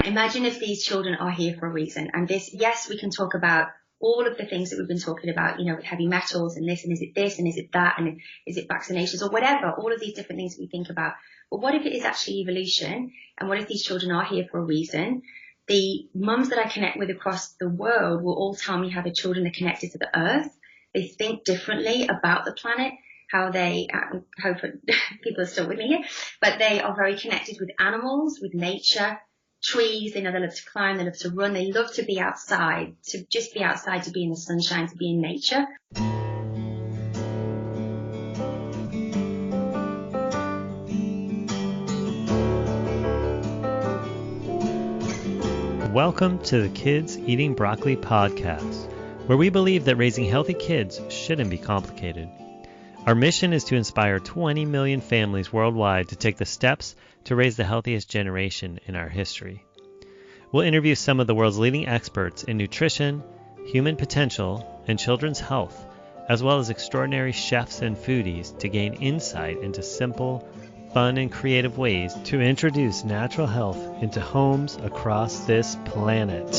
Imagine if these children are here for a reason. And this, yes, we can talk about all of the things that we've been talking about, with heavy metals and this, and is it that, and is it vaccinations or whatever, all of these different things we think about. But what if it is actually evolution? And what if these children are here for a reason? The mums that I connect with across the world will all tell me how the children are connected to the earth. They think differently about the planet, how they, hope people are still with me here, but they are very connected with animals, with nature, trees. They love to climb, they love to run, they love to be outside, to just be outside, to be in the sunshine, to be in nature. Welcome to the Kids Eating Broccoli podcast, where we believe that raising healthy kids shouldn't be complicated. Our mission is to inspire 20 million families worldwide to take the steps to raise the healthiest generation in our history. We'll interview some of the world's leading experts in nutrition, human potential, and children's health, as well as extraordinary chefs and foodies to gain insight into simple, fun, and creative ways to introduce natural health into homes across this planet.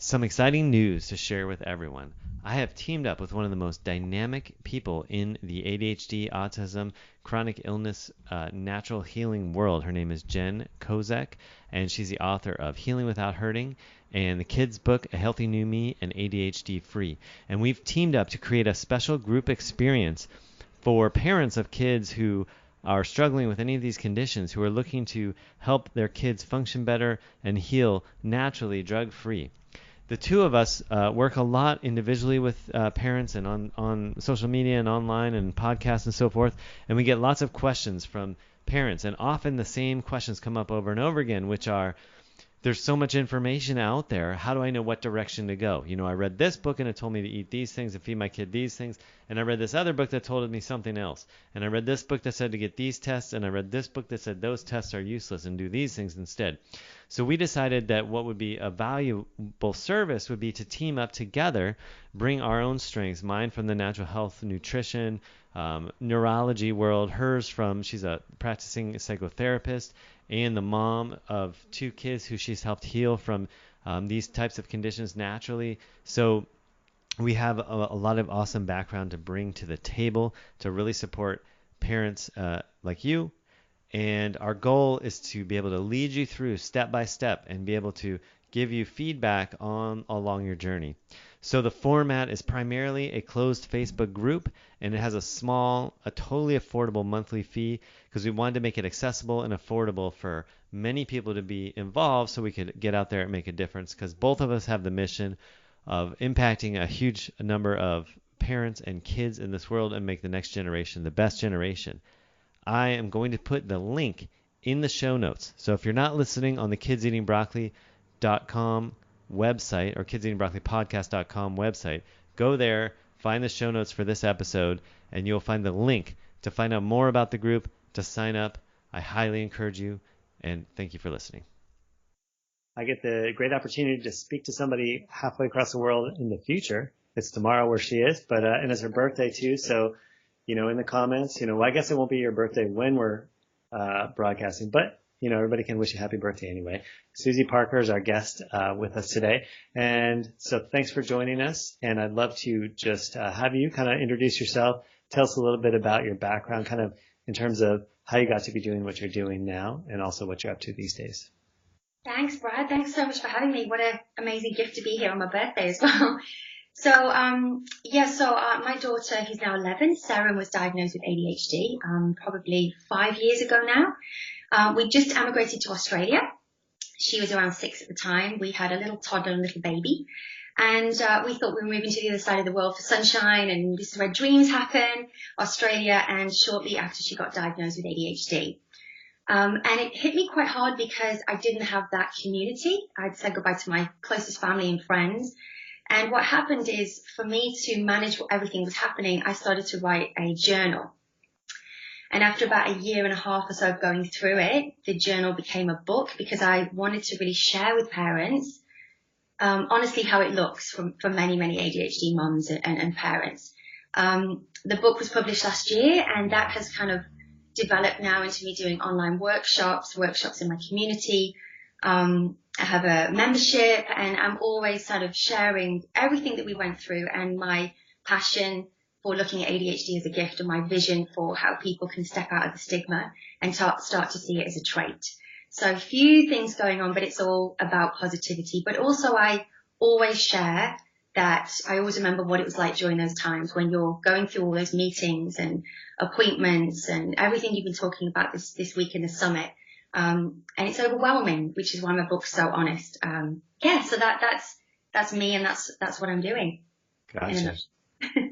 Some exciting news to share with everyone. I have teamed up with one of the most dynamic people in the ADHD, autism, chronic illness, natural healing world. Her name is Jen Kozek, and she's the author of Healing Without Hurting and the kids' book, A Healthy New Me and ADHD Free. And we've teamed up to create a special group experience for parents of kids who are struggling with any of these conditions, who are looking to help their kids function better and heal naturally, drug-free. The two of us work a lot individually with parents and on social media and online and podcasts and so forth, and we get lots of questions from parents, and often the same questions come up over and over again, which are, there's so much information out there, how do I know what direction to go? I read this book and it told me to eat these things and feed my kid these things, and I read this other book that told me something else, and I read this book that said to get these tests, and I read this book that said those tests are useless and do these things instead. So we decided that what would be a valuable service would be to team up together, bring our own strengths, mine from the natural health, nutrition, neurology world, hers from, she's a practicing psychotherapist and the mom of two kids who she's helped heal from these types of conditions naturally. So we have a lot of awesome background to bring to the table to really support parents like you. And our goal is to be able to lead you through step by step and be able to give you feedback along your journey. So the format is primarily a closed Facebook group, and it has a totally affordable monthly fee because we wanted to make it accessible and affordable for many people to be involved so we could get out there and make a difference, because both of us have the mission of impacting a huge number of parents and kids in this world and make the next generation the best generation. I am going to put the link in the show notes. So if you're not listening on the kidseatingbroccoli.com website or kidseatingbroccoli.podcast.com website, go there, find the show notes for this episode, and you'll find the link to find out more about the group, to sign up. I highly encourage you, and thank you for listening. I get the great opportunity to speak to somebody halfway across the world in the future. It's tomorrow where she is, but and it's her birthday too, so in the comments, I guess it won't be your birthday when we're broadcasting, but, everybody can wish you happy birthday anyway. Susy Parker is our guest with us today. And so thanks for joining us. And I'd love to just have you kind of introduce yourself. Tell us a little bit about your background, kind of in terms of how you got to be doing what you're doing now and also what you're up to these days. Thanks, Brad. Thanks so much for having me. What an amazing gift to be here on my birthday as well. So my daughter, who's now 11, Sarah, was diagnosed with ADHD probably 5 years ago now. We just emigrated to Australia. She was around 6 at the time. We had a little toddler and a little baby. And we thought we were moving to the other side of the world for sunshine, and this is where dreams happen, Australia. And shortly after, she got diagnosed with ADHD. And it hit me quite hard because I didn't have that community. I'd said goodbye to my closest family and friends. And what happened is, for me to manage what everything was happening, I started to write a journal. And after about a year and a half or so of going through it, the journal became a book because I wanted to really share with parents honestly how it looks from many, many ADHD moms and parents. The book was published last year, and that has kind of developed now into me doing online workshops in my community. I have a membership, and I'm always sort of sharing everything that we went through and my passion for looking at ADHD as a gift and my vision for how people can step out of the stigma and start to see it as a trait. So a few things going on, but it's all about positivity. But also I always share that I always remember what it was like during those times when you're going through all those meetings and appointments and everything you've been talking about this week in the summit. And it's overwhelming, which is why my book's so honest. So that's me, and that's what I'm doing. Gotcha.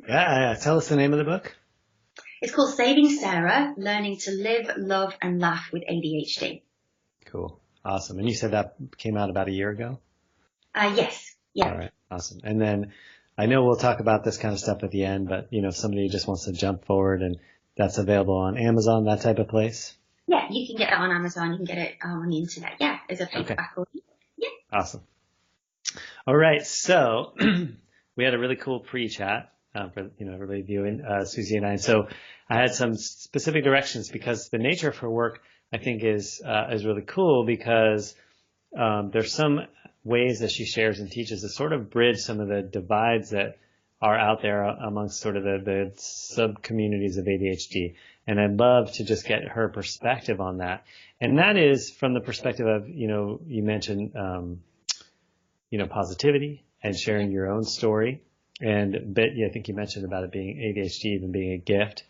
Yeah. Tell us the name of the book. It's called Saving Sarah, Learning to Live, Love, and Laugh with ADHD. Cool. Awesome. And you said that came out about a year ago? Yes. Yeah. All right. Awesome. And then I know we'll talk about this kind of stuff at the end, but if somebody just wants to jump forward, and that's available on Amazon, that type of place? Yeah, you can get it on Amazon. You can get it on the internet. Yeah, as a paperback. Okay. Yeah. Awesome. All right. So we had a really cool pre-chat for everybody viewing, Susie and I. And so I had some specific directions because the nature of her work, I think, is really cool because there's some ways that she shares and teaches to sort of bridge some of the divides that are out there amongst sort of the sub-communities of ADHD. And I'd love to just get her perspective on that. And that is from the perspective of, you mentioned, positivity and sharing your own story. And I think you mentioned about it being ADHD even being a gift.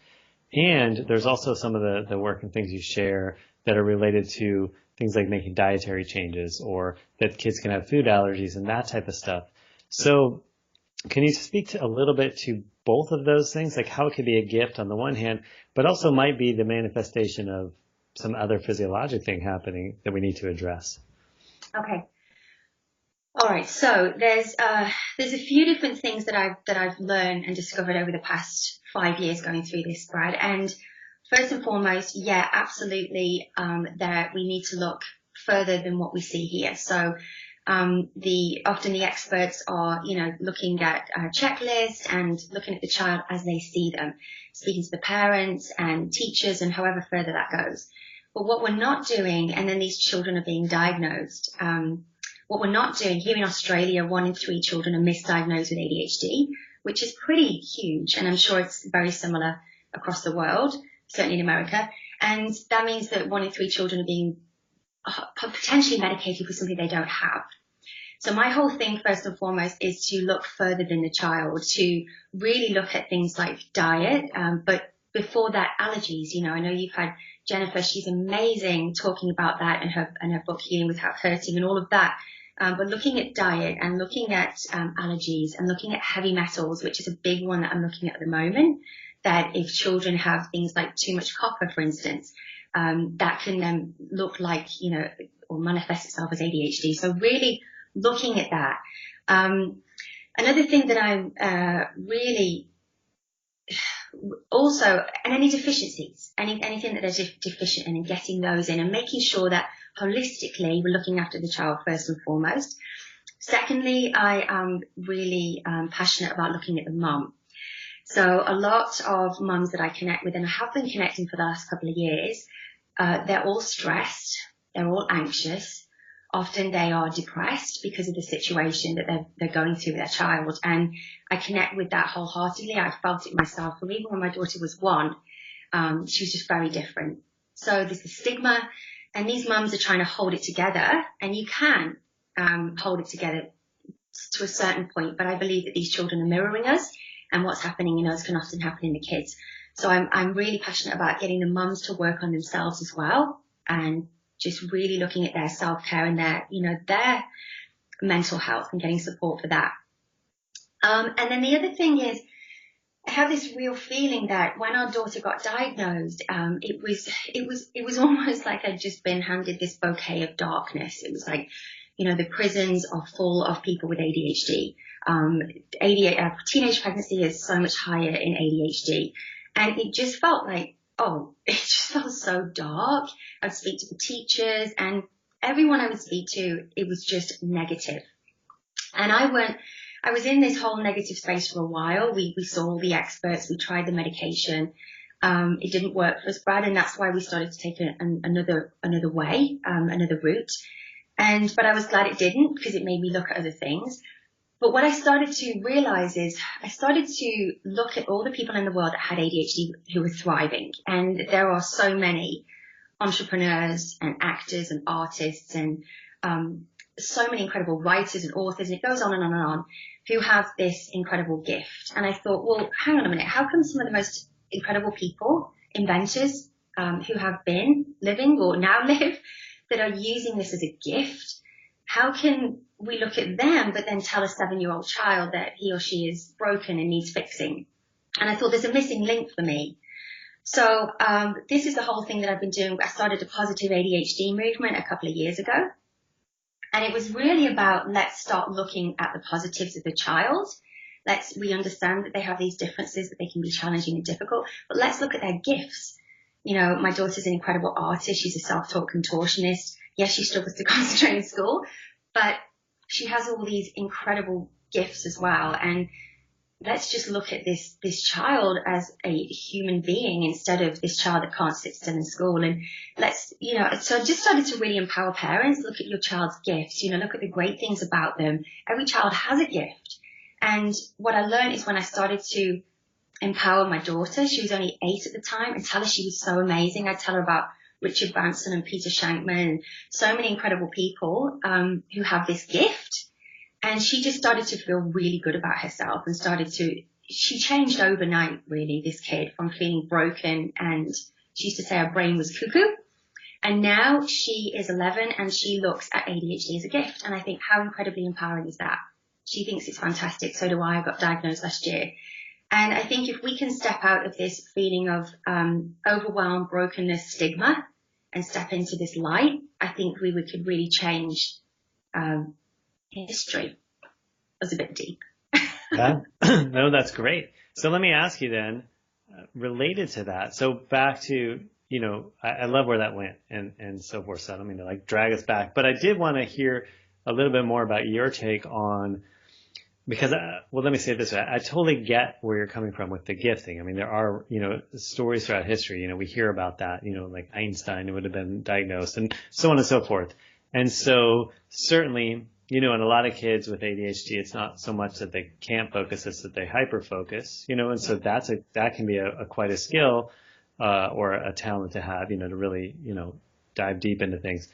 And there's also some of the work and things you share that are related to things like making dietary changes, or that kids can have food allergies and that type of stuff. So can you speak a little bit to both of those things, like how it could be a gift on the one hand, but also might be the manifestation of some other physiologic thing happening that we need to address? Okay. All right. So there's a few different things that I've learned and discovered over the past 5 years going through this, Brad. And first and foremost, yeah, absolutely, that we need to look further than what we see here. So often the experts are, looking at a checklist and looking at the child as they see them, speaking to the parents and teachers and however further that goes. But what we're not doing, and then these children are being diagnosed, what we're not doing here in Australia, 1 in 3 children are misdiagnosed with ADHD, which is pretty huge. And I'm sure it's very similar across the world, certainly in America. And that means that 1 in 3 children are being potentially medicated for something they don't have. So my whole thing, first and foremost, is to look further than the child, to really look at things like diet, but before that, allergies. I know you've had Jennifer, she's amazing talking about that in her book, Healing Without Hurting, and all of that. But looking at diet and looking at allergies and looking at heavy metals, which is a big one that I'm looking at the moment, that if children have things like too much copper, for instance, that can then look like, or manifest itself as ADHD. So really looking at that. Another thing that I'm really also, and any deficiencies, anything that they're deficient in, and getting those in and making sure that holistically we're looking after the child first and foremost. Secondly, I am really passionate about looking at the mum. So a lot of mums that I connect with, and I have been connecting for the last couple of years, they're all stressed, they're all anxious. Often they are depressed because of the situation that they're going through with their child. And I connect with that wholeheartedly. I felt it myself. Or even when my daughter was 1, she was just very different. So there's the stigma, and these mums are trying to hold it together. And you can hold it together to a certain point. But I believe that these children are mirroring us, and what's happening in us can often happen in the kids. So I'm really passionate about getting the mums to work on themselves as well, and just really looking at their self-care and their mental health and getting support for that. And then the other thing is, I have this real feeling that when our daughter got diagnosed, it was almost like I'd just been handed this bouquet of darkness. It was like, the prisons are full of people with ADHD. Teenage pregnancy is so much higher in ADHD. And it just felt like, it just felt so dark. I'd speak to the teachers, and everyone I would speak to, it was just negative. And I was in this whole negative space for a while. We saw all the experts, we tried the medication. It didn't work for us, Brad, and that's why we started to take another way, another route. But I was glad it didn't, because it made me look at other things. But what I started to realize is I started to look at all the people in the world that had ADHD who were thriving. And there are so many entrepreneurs and actors and artists and so many incredible writers and authors, and it goes on and on and on, who have this incredible gift. And I thought, well, hang on a minute, how come some of the most incredible people, inventors, who have been living or now live, that are using this as a gift, how can we look at them but then tell a 7-year-old child that he or she is broken and needs fixing? And I thought there's a missing link for me. So this is the whole thing that I've been doing. I started a positive ADHD movement a couple of years ago. And it was really about, let's start looking at the positives of the child. We understand that they have these differences, that they can be challenging and difficult, but let's look at their gifts. You know, my daughter's an incredible artist. She's a self-taught contortionist. Yes, she struggles to concentrate in school, but she has all these incredible gifts as well. And let's just look at this child as a human being instead of this child that can't sit still in school. And so I just started to really empower parents. Look at your child's gifts, look at the great things about them. Every child has a gift. And what I learned is when I started to empower my daughter, she was only 8 at the time, and tell her she was so amazing. I'd tell her about Richard Branson and Peter Shankman and so many incredible people who have this gift. And she just started to feel really good about herself and she changed overnight, really, this kid, from feeling broken, and she used to say her brain was cuckoo. And now she is 11 and she looks at ADHD as a gift. And I think, how incredibly empowering is that? She thinks it's fantastic. So do I. I got diagnosed last year. And I think if we can step out of this feeling of overwhelm, brokenness, stigma, and step into this light, I think we could really change history. That was a bit deep. Yeah. No, that's great. So let me ask you then, related to that. So back to, I love where that went and so forth. So I don't mean to drag us back, but I did want to hear a little bit more about your take on, because, let me say it this way. I totally get where you're coming from with the gifting. I mean, there are, stories throughout history, we hear about that, like Einstein would have been diagnosed and so on and so forth. And so certainly, and a lot of kids with ADHD, it's not so much that they can't focus, it's that they hyper focus, and so that can be quite a skill, or a talent to have, to really, dive deep into things.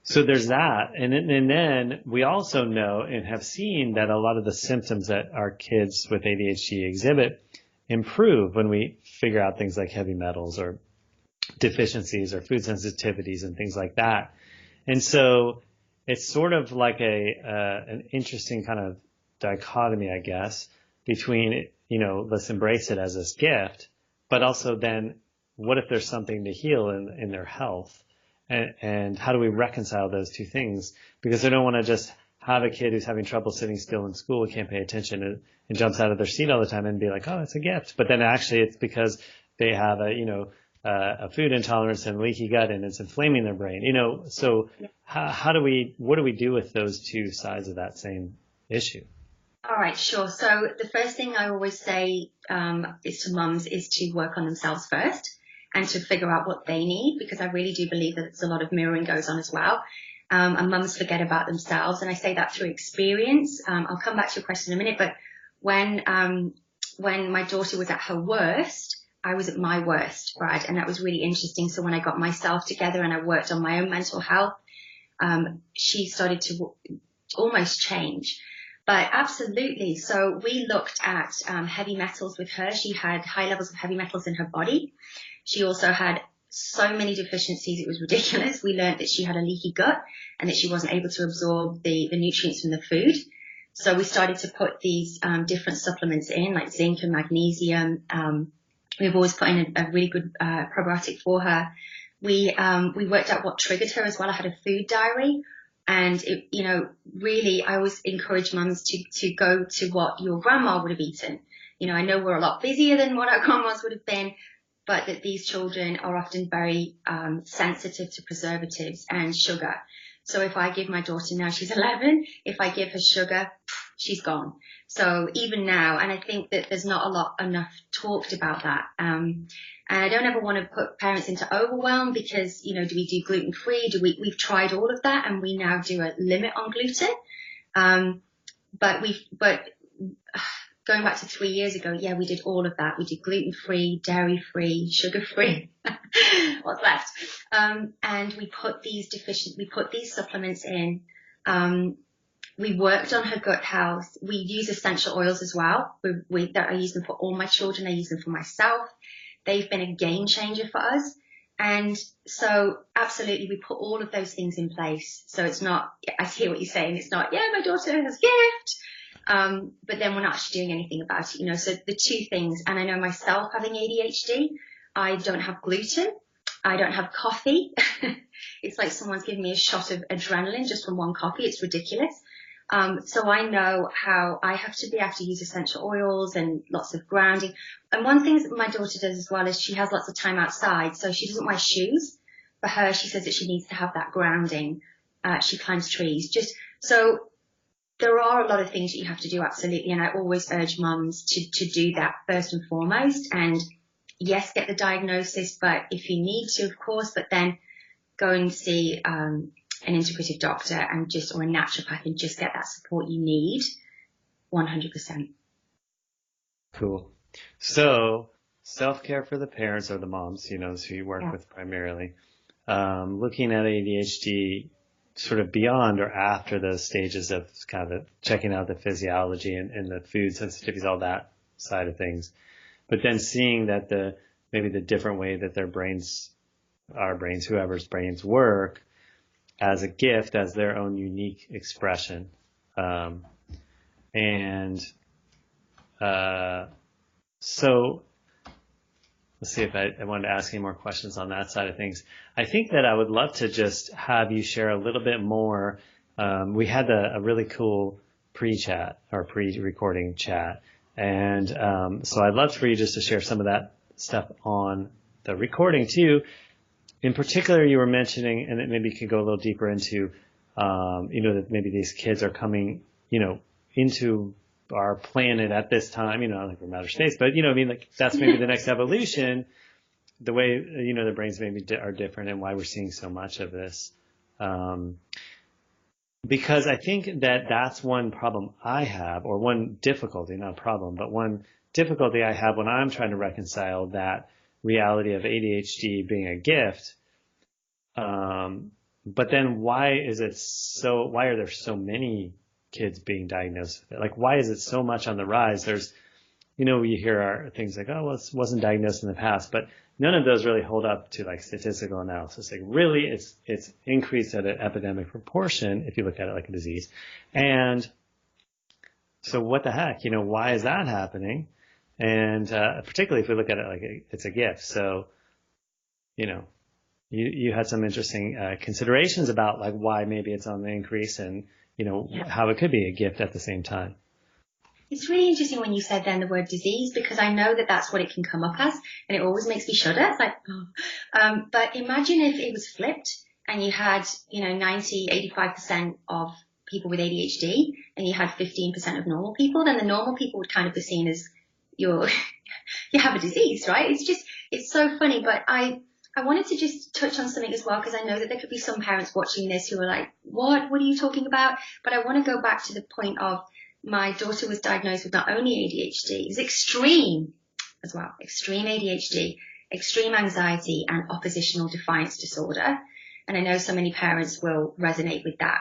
So there's that. And then we also know and have seen that a lot of the symptoms that our kids with ADHD exhibit improve when we figure out things like heavy metals or deficiencies or food sensitivities and things like that. And so it's sort of like an interesting kind of dichotomy, I guess, between, let's embrace it as this gift, but also then what if there's something to heal in their health? And how do we reconcile those two things? Because I don't want to just have a kid who's having trouble sitting still in school, can't pay attention, and jumps out of their seat all the time and be like, oh, it's a gift. But then actually it's because they have a food intolerance and leaky gut and it's inflaming their brain. So what do we do with those two sides of that same issue? All right, sure. So the first thing I always say is to mums is to work on themselves first, and to figure out what they need, because I really do believe that it's a lot of mirroring goes on as well. And mums forget about themselves. And I say that through experience. I'll come back to your question in a minute, but when my daughter was at her worst, I was at my worst, Brad, and that was really interesting. So when I got myself together and I worked on my own mental health, she started to almost change. But absolutely. So we looked at heavy metals with her. She had high levels of heavy metals in her body. She also had so many deficiencies, it was ridiculous. We learned that she had a leaky gut and that she wasn't able to absorb the nutrients from the food. So we started to put these different supplements in, like zinc and magnesium. We've always put in a really good probiotic for her. We worked out what triggered her as well. I had a food diary. And really, I always encourage mums to go to what your grandma would have eaten. I know we're a lot busier than what our grandmas would have been, but that these children are often very sensitive to preservatives and sugar. So if I give my daughter now, she's 11, if I give her sugar, she's gone. So even now, and I think that there's not enough talked about that. And I don't ever want to put parents into overwhelm because, do we do gluten free? We've tried all of that, and we now do a limit on gluten. But going back to 3 years ago, yeah, we did all of that. We did gluten free, dairy free, sugar free. What's left? And we put these supplements in. We worked on her gut health. We use essential oils as well. I use them for all my children. I use them for myself. They've been a game changer for us. And so absolutely, we put all of those things in place. So it's not, I hear what you're saying. It's not, yeah, my daughter has a gift. But then we're not actually doing anything about it, So the two things, and I know myself having ADHD, I don't have gluten. I don't have coffee. It's like someone's giving me a shot of adrenaline just from one coffee. It's ridiculous. So I know how I have to be able to use essential oils and lots of grounding. And one thing that my daughter does as well is she has lots of time outside, so she doesn't wear shoes. For her, she says that she needs to have that grounding. She climbs trees. So there are a lot of things that you have to do, absolutely. And I always urge mums to do that first and foremost. And yes, get the diagnosis, but if you need to, of course, but then go and see an integrative doctor or a naturopath and just get that support you need 100%. Cool. So self-care for the parents or the moms, who you work with primarily, looking at ADHD sort of beyond or after those stages of kind of checking out the physiology and the food sensitivities, all that side of things. But then seeing that maybe the different way that whoever's brains work as a gift, as their own unique expression. So let's see if I wanted to ask any more questions on that side of things. I think that I would love to just have you share a little bit more. We had a really cool pre-chat or pre-recording chat. And so I'd love for you just to share some of that stuff on the recording too. In particular, you were mentioning, and it maybe you could go a little deeper into, that maybe these kids are coming, into our planet at this time, like from outer space, but, that's maybe the next evolution, the way, the brains maybe are different and why we're seeing so much of this. Because I think that that's one problem I have, or one difficulty, not a problem, but one difficulty I have when I'm trying to reconcile that reality of ADHD being a gift. But then why are there so many kids being diagnosed with it? Like, why is it so much on the rise? There's, you hear things like, oh, well, it wasn't diagnosed in the past, but none of those really hold up to like statistical analysis. Like really it's increased at an epidemic proportion if you look at it like a disease. And so what the heck, why is that happening? And particularly if we look at it like it's a gift. So, you had some interesting considerations about like why maybe it's on the increase and, how it could be a gift at the same time. It's really interesting when you said then the word disease, because I know that that's what it can come up as, and it always makes me shudder. It's like, oh. But imagine if it was flipped and you had, 85% of people with ADHD and you had 15% of normal people, then the normal people would kind of be seen as you have a disease, right? It's so funny. But I wanted to just touch on something as well, because I know that there could be some parents watching this who are like, what are you talking about? But I want to go back to the point of my daughter was diagnosed with not only ADHD, it was extreme as well, extreme ADHD, extreme anxiety and oppositional defiance disorder. And I know so many parents will resonate with that.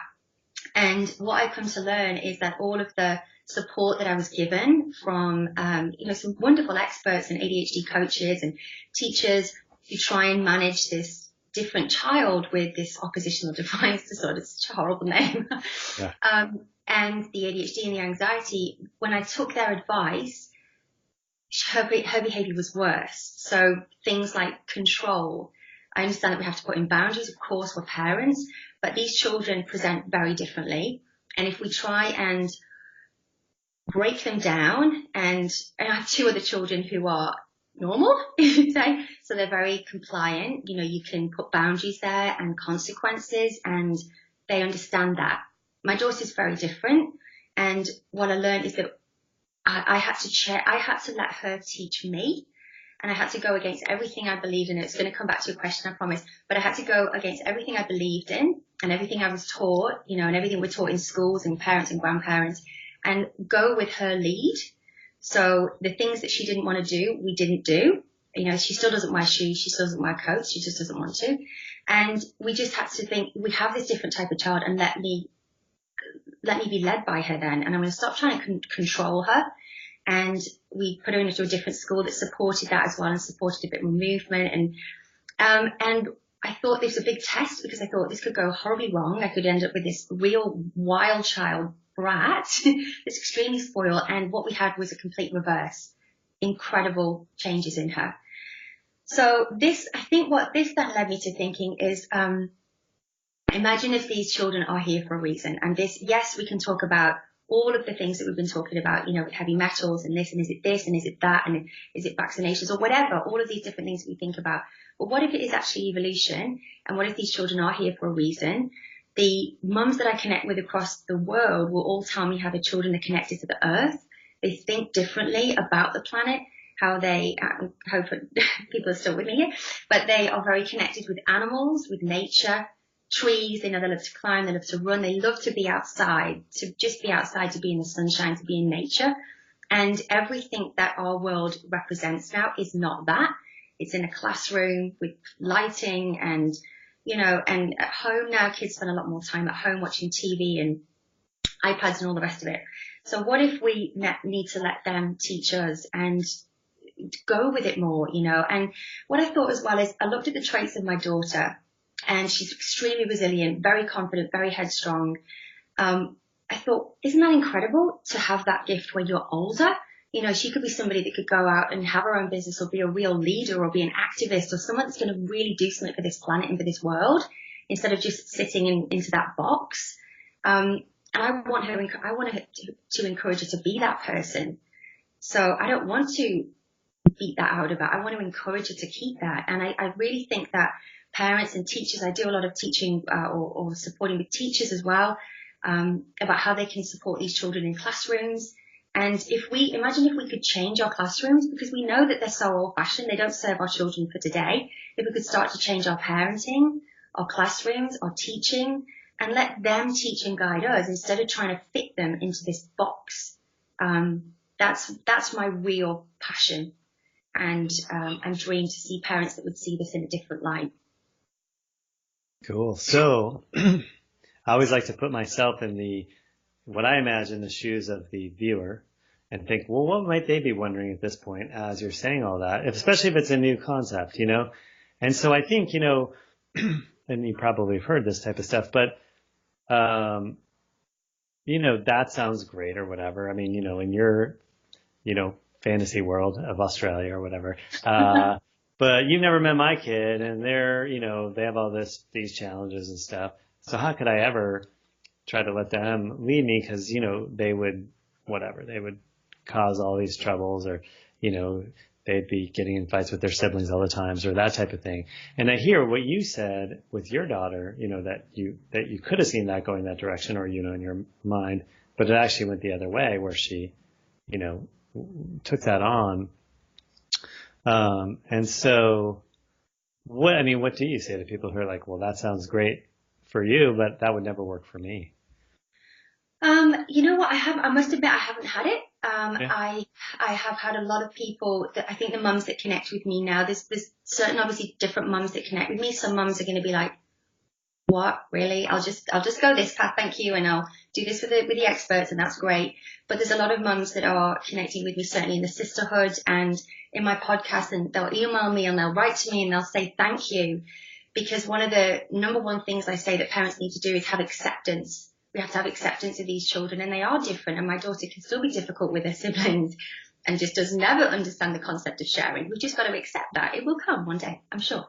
And what I've come to learn is that all of the support that I was given from, some wonderful experts and ADHD coaches and teachers who try and manage this different child with this oppositional defiance disorder, it's such a horrible name, yeah. And the ADHD and the anxiety, when I took their advice, her behavior was worse. So things like control. I understand that we have to put in boundaries, of course, we're parents, but these children present very differently. And if we try and break them down, and I have two other children who are normal, you say, so they're very compliant. You can put boundaries there and consequences, and they understand that. My daughter's very different. And what I learned is that I had to let her teach me. And I had to go against everything I believed in. It's going to come back to your question, I promise. But I had to go against everything I believed in and everything I was taught, and everything we're taught in schools and parents and grandparents, and go with her lead. So the things that she didn't want to do, we didn't do. She still doesn't wear shoes. She still doesn't wear coats. She just doesn't want to. And we just had to think, we have this different type of child, and let me be led by her then. And I'm going to stop trying to control her. And we put her into a different school that supported that as well, and supported a bit more movement. And I thought this was a big test, because I thought this could go horribly wrong. I could end up with this real wild child brat that's extremely spoiled. And what we had was a complete reverse. Incredible changes in her. So I think what this then led me to thinking is, imagine if these children are here for a reason. And yes, we can talk about all of the things that we've been talking about, with heavy metals and this, and is it that, and is it vaccinations or whatever, all of these different things that we think about. But what if it is actually evolution? And what if these children are here for a reason? The mums that I connect with across the world will all tell me how the children are connected to the earth. They think differently about the planet, how they, hope people are still with me here, but they are very connected with animals, with nature, trees. They love to climb, they love to run, they love to be outside, to just be outside, to be in the sunshine, to be in nature. And everything that our world represents now is not that. It's in a classroom with lighting and, and at home now, kids spend a lot more time at home watching TV and iPads and all the rest of it. So what if we need to let them teach us and go with it more, And what I thought as well is, I looked at the traits of my daughter, and she's extremely resilient, very confident, very headstrong. I thought, isn't that incredible to have that gift when you're older? She could be somebody that could go out and have her own business, or be a real leader, or be an activist, or someone that's going to really do something for this planet and for this world, instead of just sitting into that box. And I want her to encourage her to be that person. So I don't want to beat that out of her. I want to encourage her to keep that. And I really think that parents and teachers, I do a lot of teaching or supporting with teachers as well, about how they can support these children in classrooms. And imagine if we could change our classrooms, because we know that they're so old fashioned, they don't serve our children for today. If we could start to change our parenting, our classrooms, our teaching, and let them teach and guide us instead of trying to fit them into this box. That's my real passion and dream, to see parents that would see this in a different light. Cool. So I always like to put myself in what I imagine the shoes of the viewer and think, well, what might they be wondering at this point as you're saying all that, especially if it's a new concept, And so I think, and you probably have heard this type of stuff, but, that sounds great or whatever. I mean, in your, fantasy world of Australia or whatever, but you've never met my kid, and they're, they have all these challenges and stuff. So how could I ever try to let them lead me? Because, they would cause all these troubles, or, they'd be getting in fights with their siblings all the times, or that type of thing. And I hear what you said with your daughter, that you could have seen that going that direction, or, in your mind, but it actually went the other way, where she, took that on. And so what do you say to people who are like, well, that sounds great for you, but that would never work for me? You know what? I must admit, I haven't had it. Yeah. I have had a lot of people that I think the mums that connect with me now, there's certain, obviously, different mums that connect with me. Some mums are going to be like, what, really? I'll just go this path, thank you, and I'll do this with the experts, and that's great. But there's a lot of mums that are connecting with me, certainly in the sisterhood and in my podcast, and they'll email me and they'll write to me and they'll say thank you, because one of the number one things I say that parents need to do is have acceptance. We have to have acceptance of these children, and they are different, and my daughter can still be difficult with her siblings and just does never understand the concept of sharing. We've just got to accept that. It will come one day, I'm sure.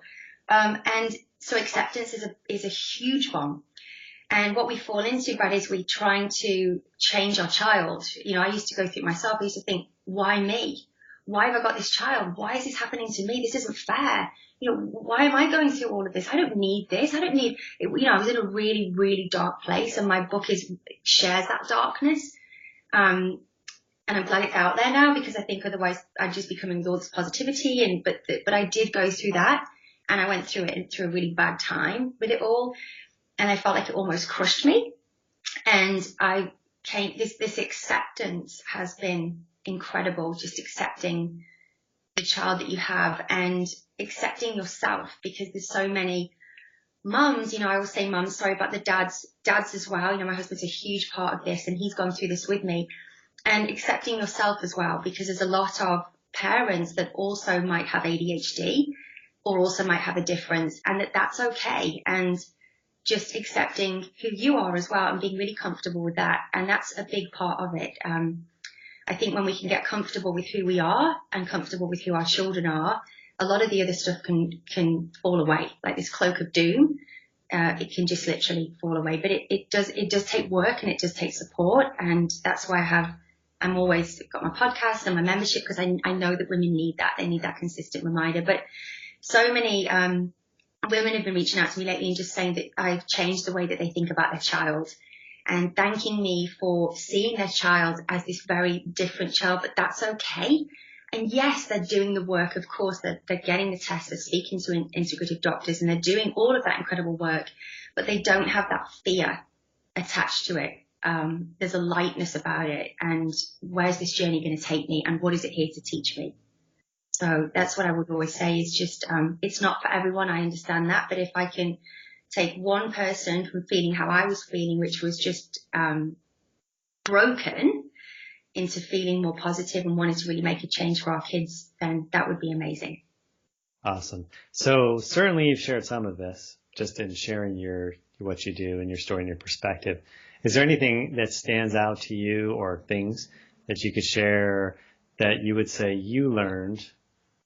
And so acceptance is a huge one. And what we fall into, Brad, is we're trying to change our child. I used to go through it myself. I used to think, why me? why have I got this child? Why is this happening to me? This isn't fair. Why am I going through all of this? I don't need this. I don't need it. I was in a really, really dark place, and my book shares that darkness. And I'm glad it's out there now, because I think otherwise I'd just be coming with all this positivity. But I did go through that, and I went through it through a really bad time with it all, and I felt like it almost crushed me. And this acceptance has been incredible, just accepting the child that you have and accepting yourself, because there's so many mums, I always say mums, sorry, but the dads as well. My husband's a huge part of this, and he's gone through this with me. And accepting yourself as well, because there's a lot of parents that also might have ADHD or also might have a difference, and that's okay. And just accepting who you are as well, and being really comfortable with that. And that's a big part of it. I think when we can get comfortable with who we are and comfortable with who our children are, a lot of the other stuff can fall away, like this cloak of doom. It can just literally fall away. But it does take work, and it does take support. And that's why I'm always got my podcast and my membership, because I know that women need that. They need that consistent reminder. But so many women have been reaching out to me lately and just saying that I've changed the way that they think about their child, and thanking me for seeing their child as this very different child, but that's okay. And yes, they're doing the work. Of course, they're getting the tests, they're speaking to integrative doctors, and they're doing all of that incredible work, but they don't have that fear attached to it. There's a lightness about it, and where's this journey going to take me, and what is it here to teach me? So that's what I would always say, is just, it's not for everyone. I understand that. But if I can take one person from feeling how I was feeling, which was just broken, into feeling more positive and wanting to really make a change for our kids, then that would be amazing. Awesome. So certainly you've shared some of this just in sharing what you do and your story and your perspective. Is there anything that stands out to you, or things that you could share that you would say you learned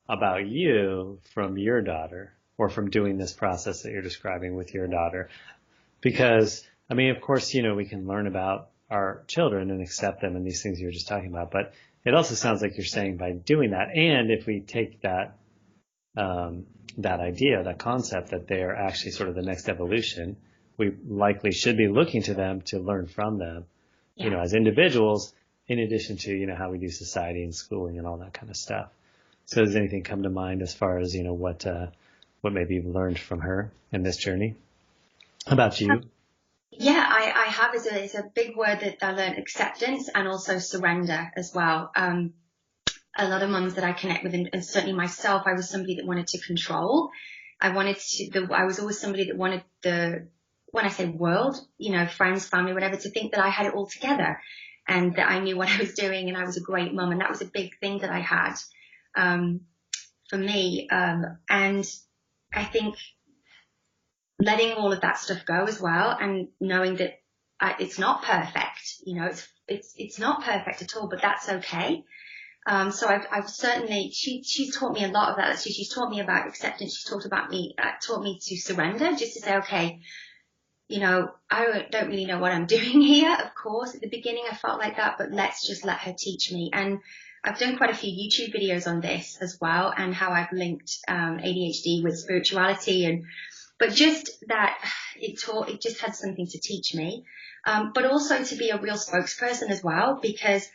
about you from your daughter, or from doing this process that you're describing with your daughter? Because, of course, we can learn about our children and accept them and these things you were just talking about, but it also sounds like you're saying by doing that, and if we take that idea, that concept that they are actually sort of the next evolution, we likely should be looking to them to learn from them, as individuals, in addition to, how we do society and schooling and all that kind of stuff. So does anything come to mind as far as, what maybe you've learned from her in this journey about you? Yeah, I have. It's a big word that I learned: acceptance, and also surrender as well. A lot of mums that I connect with, and certainly myself, I was somebody that wanted to control. I was always somebody that wanted when I say world, friends, family, whatever, to think that I had it all together, and that I knew what I was doing, and I was a great mum. And that was a big thing that I had, for me. And I think letting all of that stuff go as well, and knowing that it's not perfect, it's not perfect at all, but that's okay. So I've certainly, she's taught me a lot of that. So she's taught me about acceptance. She's taught me to surrender, just to say, okay, I don't really know what I'm doing here. Of course, at the beginning I felt like that, but let's just let her teach me. And I've done quite a few YouTube videos on this as well, and how I've linked ADHD with spirituality, but just that it just had something to teach me, but also to be a real spokesperson as well, because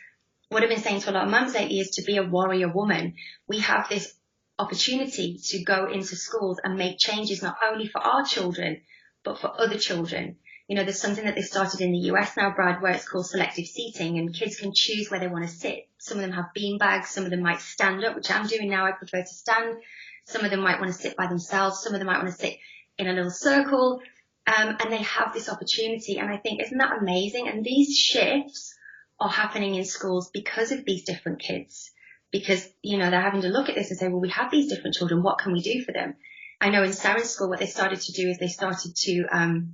what I've been saying to a lot of mums lately is to be a warrior woman. We have this opportunity to go into schools and make changes, not only for our children, but for other children. There's something that they started in the US now, Brad, where it's called selective seating, and kids can choose where they want to sit. Some of them have bean bags, some of them might stand up, which I'm doing now. I prefer to stand. Some of them might want to sit by themselves. Some of them might want to sit in a little circle, and they have this opportunity. And I think, isn't that amazing? And these shifts are happening in schools because of these different kids, because, they're having to look at this and say, well, we have these different children. What can we do for them? I know in Sarah's school, what they started to do is they started to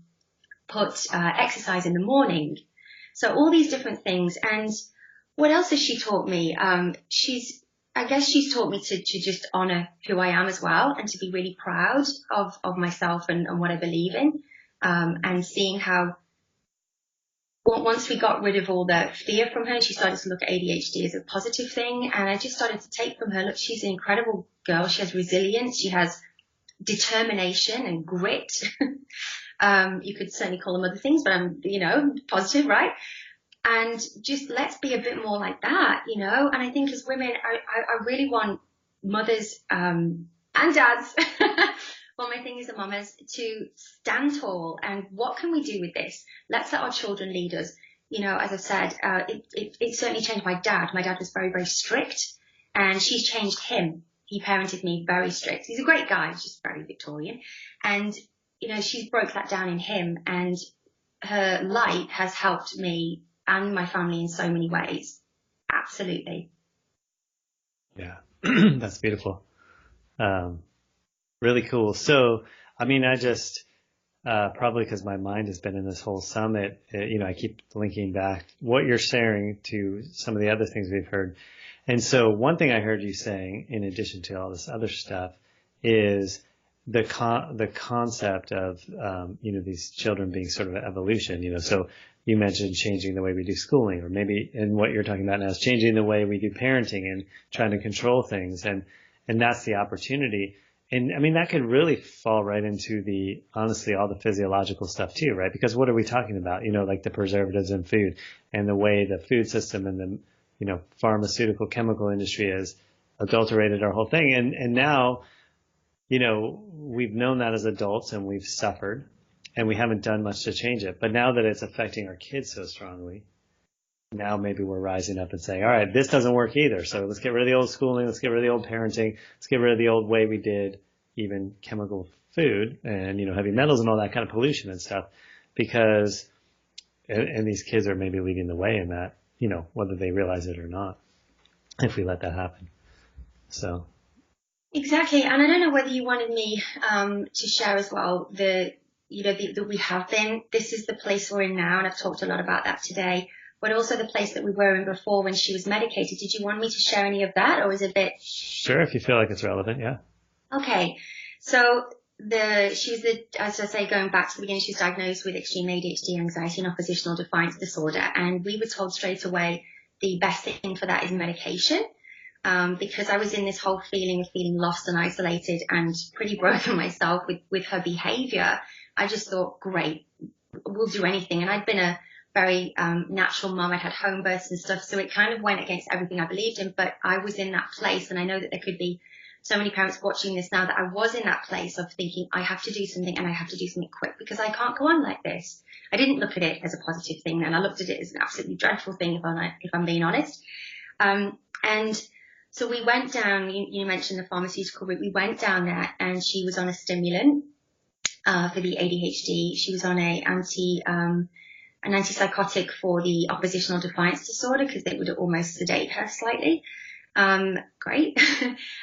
put exercise in the morning. So all these different things. And what else has she taught me? I guess she's taught me to just honor who I am as well, and to be really proud of myself and what I believe in, and seeing how once we got rid of all the fear from her, she started to look at ADHD as a positive thing. And I just started to take from her, look, she's an incredible girl. She has resilience. She has determination and grit. You could certainly call them other things, but I'm, positive, right? And just let's be a bit more like that, And I think as women, I really want mothers and dads, well, my thing is the mamas, to stand tall. And what can we do with this? Let's let our children lead us. As I said, it certainly changed my dad. My dad was very, very strict, and she's changed him. He parented me very strict. He's a great guy. He's just very Victorian. And, she's broke that down in him. And her light has helped me and my family in so many ways. Absolutely. Yeah, that's beautiful. Really cool. So, I just, probably because my mind has been in this whole summit, I keep linking back what you're sharing to some of the other things we've heard. And so one thing I heard you saying, in addition to all this other stuff, is the concept of, these children being sort of an evolution, so you mentioned changing the way we do schooling, or maybe, and what you're talking about now is changing the way we do parenting and trying to control things. And that's the opportunity. And that could really fall right into honestly, all the physiological stuff too, right? Because what are we talking about? Like the preservatives in food, and the way the food system and the, pharmaceutical chemical industry has adulterated our whole thing. And now, we've known that as adults, and we've suffered, and we haven't done much to change it. But now that it's affecting our kids so strongly, now maybe we're rising up and saying, all right, this doesn't work either. So let's get rid of the old schooling. Let's get rid of the old parenting. Let's get rid of the old way we did even chemical food and, heavy metals and all that kind of pollution and stuff, because, and these kids are maybe leading the way in that, whether they realize it or not, if we let that happen. So. Exactly. And I don't know whether you wanted me to share as well that we have been, this is the place we're in now. And I've talked a lot about that today, but also the place that we were in before when she was medicated. Did you want me to share any of that, or is it a bit? Sure, if you feel like it's relevant. Yeah. Okay. So as I say, going back to the beginning, she was diagnosed with extreme ADHD, anxiety and oppositional defiance disorder. And we were told straight away the best thing for that is medication. Because I was in this whole feeling of feeling lost and isolated and pretty broken myself with her behavior. I just thought, great, we'll do anything. And I'd been a very natural mom. I'd had home births and stuff. So it kind of went against everything I believed in. But I was in that place. And I know that there could be so many parents watching this now, that I was in that place of thinking, I have to do something, and I have to do something quick, because I can't go on like this. I didn't look at it as a positive thing then. I looked at it as an absolutely dreadful thing, if I'm being honest. And so we went down, you mentioned the pharmaceutical route. We went down there, and she was on a stimulant for the ADHD. She was on an antipsychotic for the oppositional defiance disorder, because they would almost sedate her slightly. Great.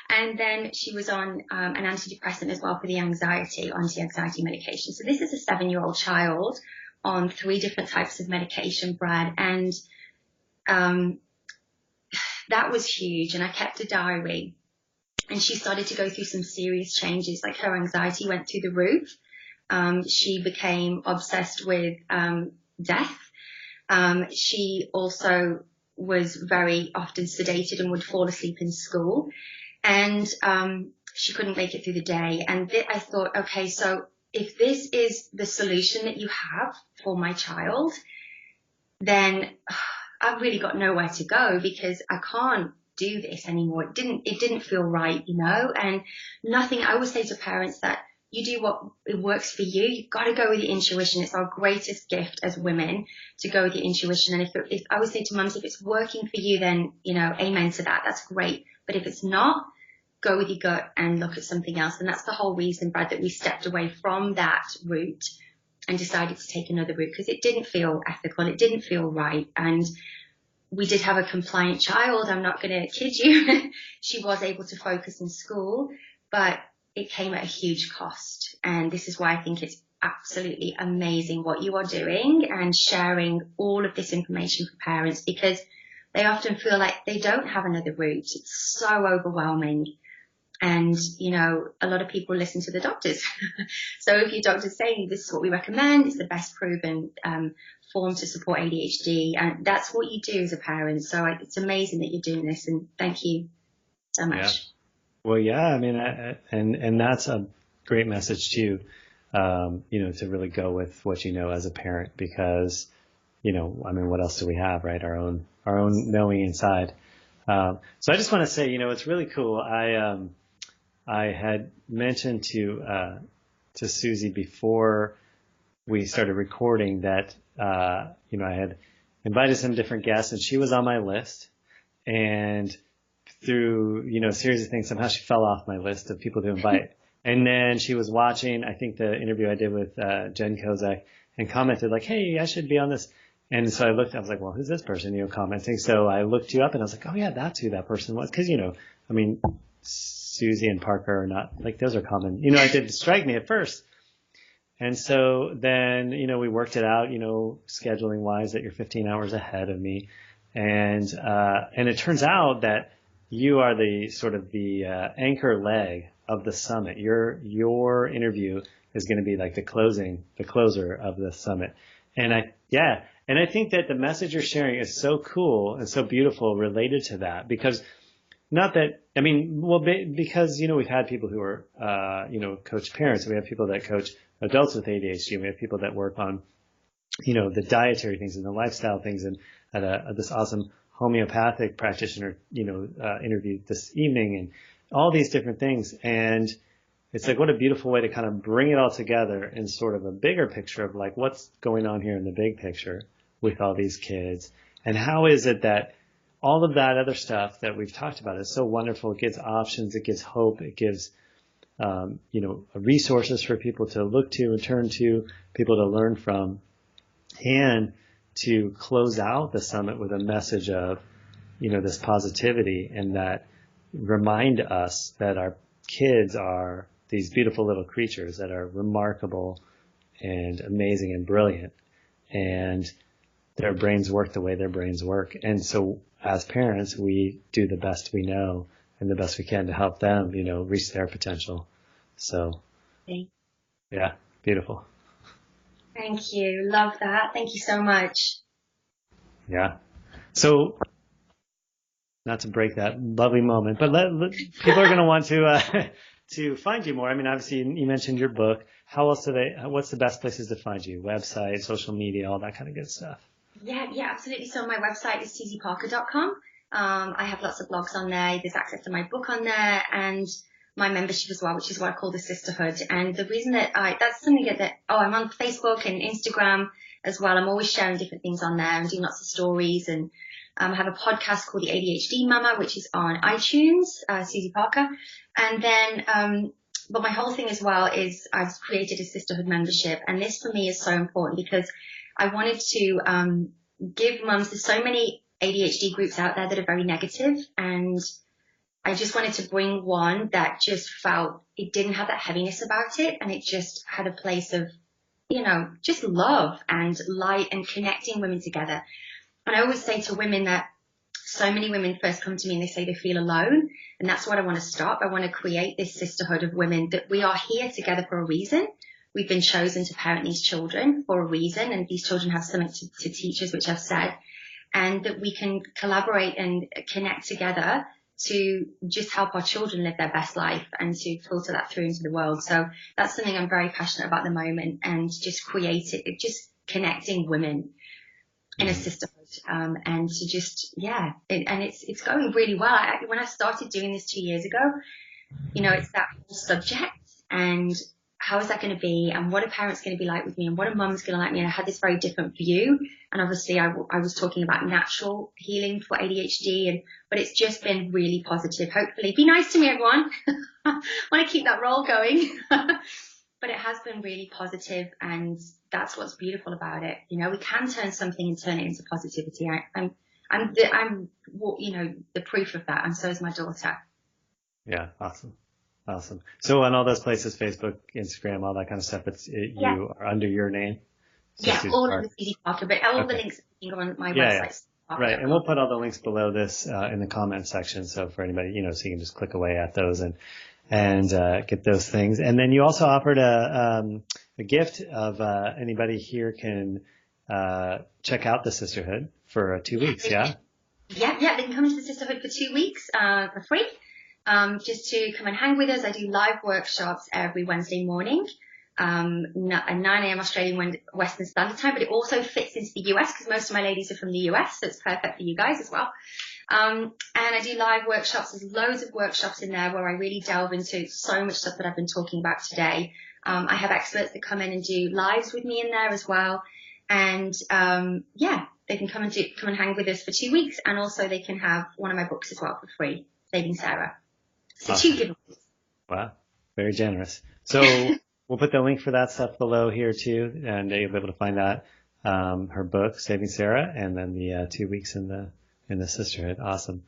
And then she was on an antidepressant as well for the anti-anxiety medication. So this is a 7-year-old child on 3 different types of medication, Brad. And that was huge. And I kept a diary. And she started to go through some serious changes, like her anxiety went through the roof. She became obsessed with death. She also was very often sedated and would fall asleep in school. And she couldn't make it through the day. And I thought, okay, so if this is the solution that you have for my child, then I've really got nowhere to go, because I can't do this anymore. It didn't feel right, and nothing. I always say to parents that you do what it works for you. You've got to go with your intuition. It's our greatest gift as women, to go with your intuition. And if I would say to mums, if it's working for you, then, amen to that. That's great. But if it's not, go with your gut and look at something else. And that's the whole reason, Brad, that we stepped away from that route and decided to take another route, because it didn't feel ethical. It didn't feel right. And we did have a compliant child. I'm not going to kid you. She was able to focus in school, but it came at a huge cost. And this is why I think it's absolutely amazing what you are doing and sharing all of this information for parents, because they often feel like they don't have another route. It's so overwhelming. And, a lot of people listen to the doctors. So if your doctor's saying this is what we recommend, it's the best proven form to support ADHD, and that's what you do as a parent. So it's amazing that you're doing this, and thank you so much. Yeah. Well, yeah, I mean, and that's a great message too, to really go with what you know as a parent, because, I mean, what else do we have, right? Our own knowing inside. So I just want to say, it's really cool. I had mentioned to Susy before we started recording that, I had invited some different guests, and she was on my list. And through, a series of things, somehow she fell off my list of people to invite. And then she was watching, I think, the interview I did with Jen Kozak, and commented like, hey, I should be on this. And so I looked, I was like, well, who's this person, commenting? So I looked you up, and I was like, oh, yeah, that's who that person was. Because, I mean, Susy and Parker are not, like, those are common. It didn't strike me at first. And so then, we worked it out, scheduling wise, that you're 15 hours ahead of me. And it turns out that you are the sort of the anchor leg of the summit. Your interview is going to be like the closer of the summit. And I think that the message you're sharing is so cool and so beautiful related to that, because because, we've had people who are, coach parents. We have people that coach adults with ADHD. And we have people that work on, the dietary things and the lifestyle things. And this awesome homeopathic practitioner, interviewed this evening, and all these different things. And it's like, what a beautiful way to kind of bring it all together in sort of a bigger picture of like, what's going on here in the big picture with all these kids. And how is it that all of that other stuff that we've talked about is so wonderful. It gives options. It gives hope. It gives, resources for people to look to and turn to, people to learn from, and to close out the summit with a message of, this positivity, and that remind us that our kids are these beautiful little creatures that are remarkable and amazing and brilliant, and their brains work the way their brains work. And so as parents, we do the best we know and the best we can to help them, reach their potential. So, yeah, beautiful. Thank you. Love that. Thank you so much. Yeah. So, not to break that lovely moment, but people are going to want to find you more. I mean, obviously, you mentioned your book. How else what's the best places to find you? Website, social media, all that kind of good stuff. Yeah, absolutely. So my website is susyparker.com. I have lots of blogs on there. There's access to my book on there, and my membership as well, which is what I call the sisterhood. And the reason that that's something that I'm on Facebook and Instagram as well. I'm always sharing different things on there. I'm doing lots of stories, and I have a podcast called the ADHD Mama, which is on iTunes, Susy Parker. And then, but my whole thing as well is I've created a sisterhood membership. And this for me is so important because I wanted to give mums, there's so many ADHD groups out there that are very negative, and I just wanted to bring one that just felt, it didn't have that heaviness about it, and it just had a place of, just love and light and connecting women together. And I always say to women that so many women first come to me and they say they feel alone, and that's what I want to stop. I want to create this sisterhood of women, that we are here together for a reason. We've been chosen to parent these children for a reason, and these children have something to teach us, which I've said, and that we can collaborate and connect together to just help our children live their best life and to filter that through into the world. So that's something I'm very passionate about at the moment, and just just connecting women in a sisterhood, and to just, and it's going really well. When I started doing this 2 years ago, it's that whole subject, and how is that going to be, and what are parents going to be like with me, and what are mums going to like me, and I had this very different view. And obviously I was talking about natural healing for ADHD, but it's just been really positive. Hopefully, be nice to me, everyone. I want to keep that roll going. But it has been really positive, and that's what's beautiful about it. We can turn something and turn it into positivity. I'm the proof of that, and so is my daughter. Yeah, awesome. So on all those places, Facebook, Instagram, all that kind of stuff, you are under your name? All of the Susy Parker, but all the links are on my website. Yeah. Right, and we'll put all the links below this in the comment section, so for anybody, so you can just click away at those. And and get those things. And then you also offered a gift of anybody here can check out the Sisterhood for 2 weeks. Yeah. Yeah. They can come into the Sisterhood for 2 weeks for free. Just to come and hang with us. I do live workshops every Wednesday morning, at 9 a.m. Australian Western Standard Time, but it also fits into the US because most of my ladies are from the US, so it's perfect for you guys as well. And I do live workshops. There's loads of workshops in there where I really delve into so much stuff that I've been talking about today. I have experts that come in and do lives with me in there as well. And, they can come and hang with us for 2 weeks. And also they can have one of my books as well for free, Saving Sarah. So awesome. 2 giveaways. Wow. Very generous. So we'll put the link for that stuff below here too. And you'll be able to find that, her book, Saving Sarah, and then the 2 weeks in the Sisterhood. Awesome.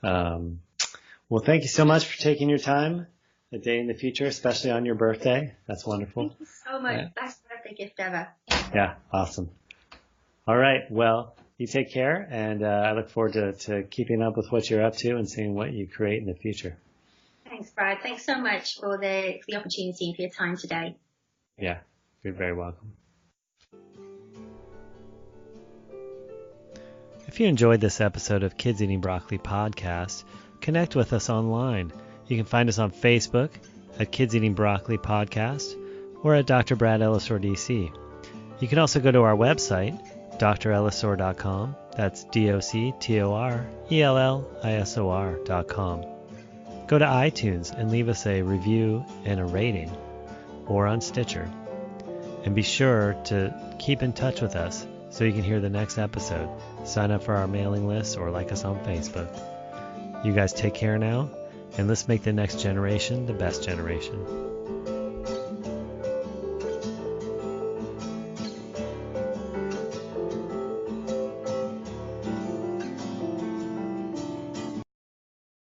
Well, thank you so much for taking your time a day in the future, especially on your birthday. That's wonderful. Thank you so much. Yeah. Best birthday gift ever. Yeah. Awesome. All right. Well, you take care, and I look forward to keeping up with what you're up to and seeing what you create in the future. Thanks, Brad. Thanks so much for the opportunity and for your time today. Yeah. You're very welcome. If you enjoyed this episode of Kids Eating Broccoli podcast, connect with us online. You can find us on Facebook at Kids Eating Broccoli Podcast or at Dr. Brad Ellisor DC. You can also go to our website, drellisor.com. That's DOCTORELLISOR.com. Go to iTunes and leave us a review and a rating, or on Stitcher. And be sure to keep in touch with us so you can hear the next episode. Sign up for our mailing list or like us on Facebook. You guys take care now, and let's make the next generation the best generation.